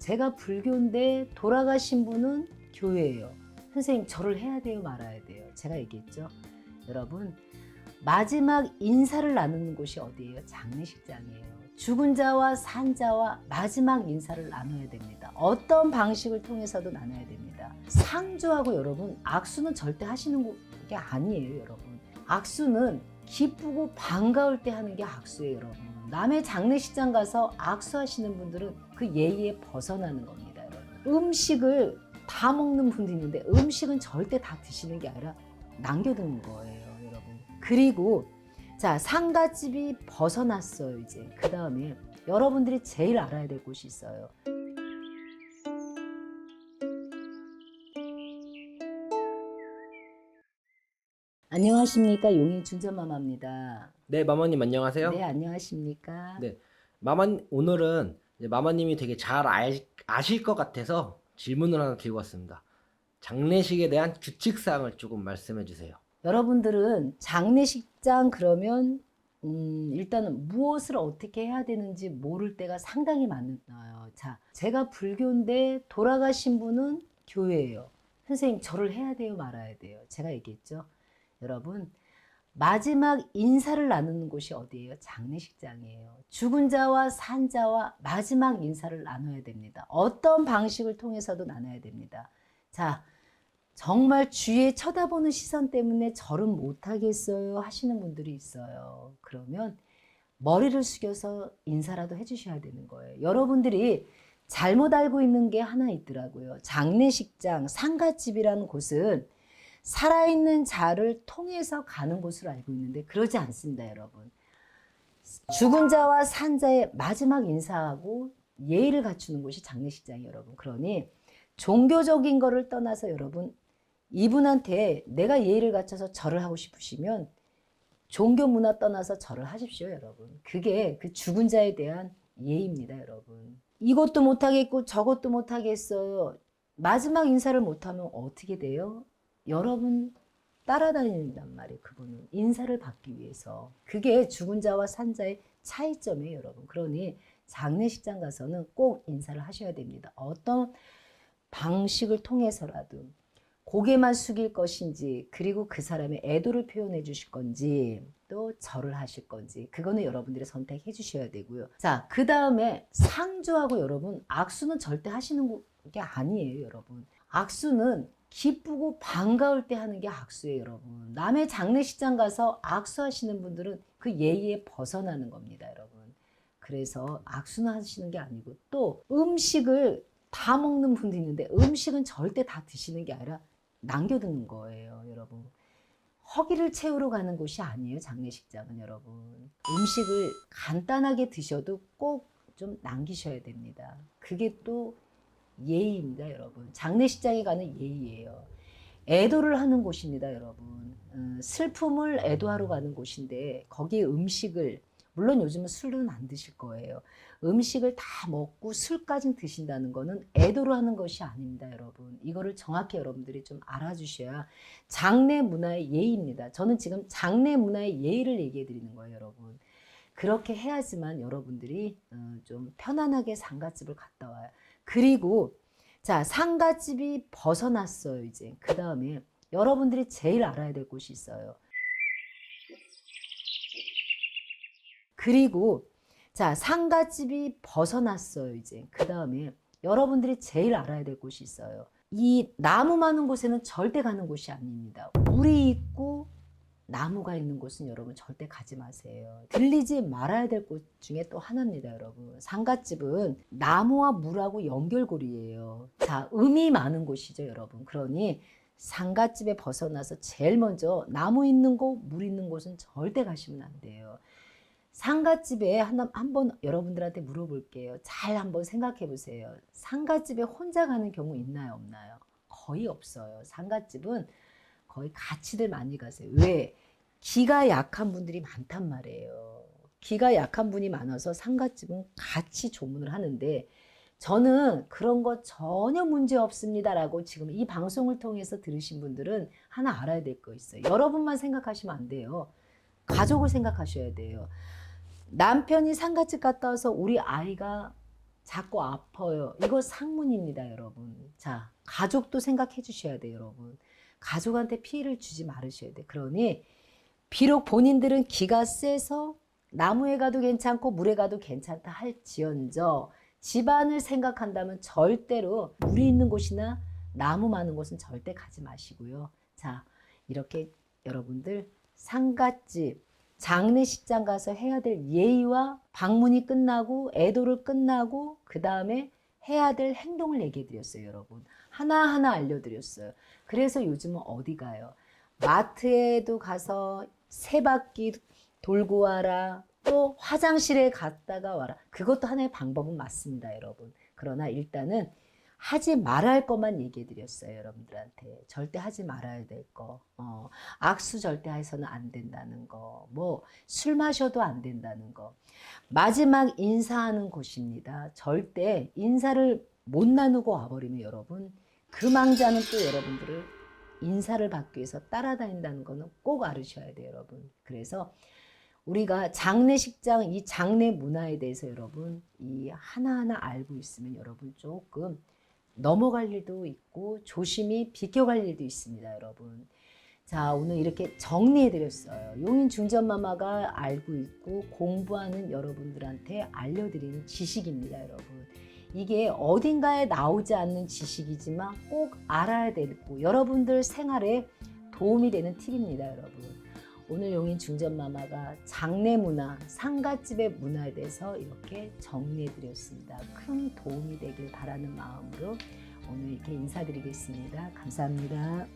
제가 불교인데 돌아가신 분은 교회예요. 선생님, 절을 해야 돼요, 말아야 돼요? 제가 얘기했죠. 여러분, 마지막 인사를 나누는 곳이 어디예요? 장례식장이에요. 죽은 자와 산 자와 마지막 인사를 나눠야 됩니다. 어떤 방식을 통해서도 나눠야 됩니다. 상주하고 여러분, 악수는 절대 하시는 게 아니에요, 여러분. 악수는 기쁘고 반가울 때 하는 게 악수예요, 여러분. 남의 장례식장 가서 악수하시는 분들은 그 예의에 벗어나는 겁니다, 여러분. 음식을 다 먹는 분도 있는데 음식은 절대 다 드시는 게 아니라 남겨두는 거예요, 여러분. 그리고 자, 상가집이 벗어났어요, 이제. 그 다음에 여러분들이 제일 알아야 될 곳이 있어요. 안녕하십니까, 용인 준전마마입니다. 네, 마마님 안녕하세요. 네, 안녕하십니까. 네, 오늘은 이제 마마님이 되게 잘 아실 것 같아서 질문을 하나 드리고 왔습니다. 장례식에 대한 규칙사항을 조금 말씀해 주세요. 여러분들은 장례식장 그러면 일단은 무엇을 어떻게 해야 되는지 모를 때가 상당히 많아요. 자, 제가 불교인데 돌아가신 분은 교회예요. 선생님, 절을 해야 돼요, 말아야 돼요? 제가 얘기했죠. 여러분, 마지막 인사를 나누는 곳이 어디예요? 장례식장이에요. 죽은 자와 산 자와 마지막 인사를 나눠야 됩니다. 어떤 방식을 통해서도 나눠야 됩니다. 자, 정말 주위에 쳐다보는 시선 때문에 절은 못하겠어요 하시는 분들이 있어요. 그러면 머리를 숙여서 인사라도 해주셔야 되는 거예요. 여러분들이 잘못 알고 있는 게 하나 있더라고요. 장례식장, 상가집이라는 곳은 살아있는 자를 통해서 가는 곳으로 알고 있는데 그러지 않습니다, 여러분. 죽은 자와 산 자의 마지막 인사하고 예의를 갖추는 곳이 장례식장이에요, 여러분. 그러니 종교적인 거를 떠나서 여러분, 이분한테 내가 예의를 갖춰서 절을 하고 싶으시면 종교 문화 떠나서 절을 하십시오, 여러분. 그게 그 죽은 자에 대한 예의입니다, 여러분. 이것도 못하겠고 저것도 못하겠어요. 마지막 인사를 못하면 어떻게 돼요? 여러분 따라다닌단 말이에요, 그분은. 인사를 받기 위해서. 그게 죽은 자와 산 자의 차이점이에요, 여러분. 그러니 장례식장 가서는 꼭 인사를 하셔야 됩니다. 어떤 방식을 통해서라도. 고개만 숙일 것인지, 그리고 그 사람의 애도를 표현해 주실 건지, 또 절을 하실 건지, 그거는 여러분들이 선택해 주셔야 되고요. 자, 그 다음에 상주하고 여러분, 악수는 절대 하시는 게 아니에요, 여러분. 악수는 기쁘고 반가울 때 하는 게 악수예요, 여러분. 남의 장례식장 가서 악수하시는 분들은 그 예의에 벗어나는 겁니다, 여러분. 그래서 악수는 하시는 게 아니고, 또 음식을 다 먹는 분도 있는데 음식은 절대 다 드시는 게 아니라 남겨두는 거예요, 여러분. 허기를 채우러 가는 곳이 아니에요, 장례식장은, 여러분. 음식을 간단하게 드셔도 꼭 좀 남기셔야 됩니다. 그게 또 예의입니다, 여러분. 장례식장에 가는 예의예요. 애도를 하는 곳입니다, 여러분. 슬픔을 애도하러 가는 곳인데 거기에 음식을, 물론 요즘은 술은 안 드실 거예요. 음식을 다 먹고 술까지 드신다는 거는 애도를 하는 것이 아닙니다, 여러분. 이거를 정확히 여러분들이 좀 알아주셔야 장례 문화의 예의입니다. 저는 지금 장례 문화의 예의를 얘기해 드리는 거예요, 여러분. 그렇게 해야지만 여러분들이 좀 편안하게 상가집을 갔다 와요. 그리고 자, 상가집이 벗어났어요, 이제. 그 다음에 여러분들이 제일 알아야 될 곳이 있어요. 그리고 자, 상가집이 벗어났어요, 이제. 그 다음에 여러분들이 제일 알아야 될 곳이 있어요. 이 나무 많은 곳에는 절대 가는 곳이 아닙니다. 물이 있고 나무가 있는 곳은 여러분 절대 가지 마세요. 들리지 말아야 될 곳 중에 또 하나입니다, 여러분. 상가집은 나무와 물하고 연결고리예요. 자, 음이 많은 곳이죠, 여러분. 그러니 상가집에 벗어나서 제일 먼저 나무 있는 곳, 물 있는 곳은 절대 가시면 안 돼요. 상가집에 한번 여러분들한테 물어볼게요. 잘 한번 생각해 보세요. 상가집에 혼자 가는 경우 있나요, 없나요? 거의 없어요. 상가집은 거의 같이들 많이 가세요. 왜? 기가 약한 분들이 많단 말이에요. 기가 약한 분이 많아서 상가집은 같이 조문을 하는데, 저는 그런 거 전혀 문제 없습니다라고 지금 이 방송을 통해서 들으신 분들은 하나 알아야 될 거 있어요. 여러분만 생각하시면 안 돼요. 가족을 생각하셔야 돼요. 남편이 상가집 갔다 와서 우리 아이가 자꾸 아파요. 이거 상문입니다, 여러분. 자, 가족도 생각해 주셔야 돼요, 여러분. 가족한테 피해를 주지 말으셔야 돼. 그러니 비록 본인들은 기가 세서 나무에 가도 괜찮고 물에 가도 괜찮다 할지언정 집안을 생각한다면 절대로 물이 있는 곳이나 나무 많은 곳은 절대 가지 마시고요. 자, 이렇게 여러분들 상갓집, 장례식장 가서 해야 될 예의와 방문이 끝나고 애도를 끝나고 그 다음에 해야 될 행동을 얘기해 드렸어요, 여러분. 하나하나 알려드렸어요. 그래서 요즘은 어디 가요? 마트에도 가서 세 바퀴 돌고 와라. 또 화장실에 갔다가 와라. 그것도 하나의 방법은 맞습니다, 여러분. 그러나 일단은 하지 말아야 할 것만 얘기해 드렸어요, 여러분들한테. 절대 하지 말아야 될 거. 악수 절대 해서는 안 된다는 거. 뭐 술 마셔도 안 된다는 거. 마지막 인사하는 곳입니다. 절대 인사를 못 나누고 와버리면 여러분 그 망자는 또 여러분들을 인사를 받기 위해서 따라다닌다는 거는 꼭 알으셔야 돼요, 여러분. 그래서 우리가 장례식장 이 장례 문화에 대해서 여러분 이 하나하나 알고 있으면 여러분 조금 넘어갈 일도 있고 조심히 비켜갈 일도 있습니다, 여러분. 자, 오늘 이렇게 정리해 드렸어요. 용인 중전마마가 알고 있고 공부하는 여러분들한테 알려드리는 지식입니다, 여러분. 이게 어딘가에 나오지 않는 지식이지만 꼭 알아야 되고 여러분들 생활에 도움이 되는 팁입니다, 여러분. 오늘 용인 중전마마가 장례 문화, 상갓집의 문화에 대해서 이렇게 정리해 드렸습니다. 큰 도움이 되길 바라는 마음으로 오늘 이렇게 인사드리겠습니다. 감사합니다.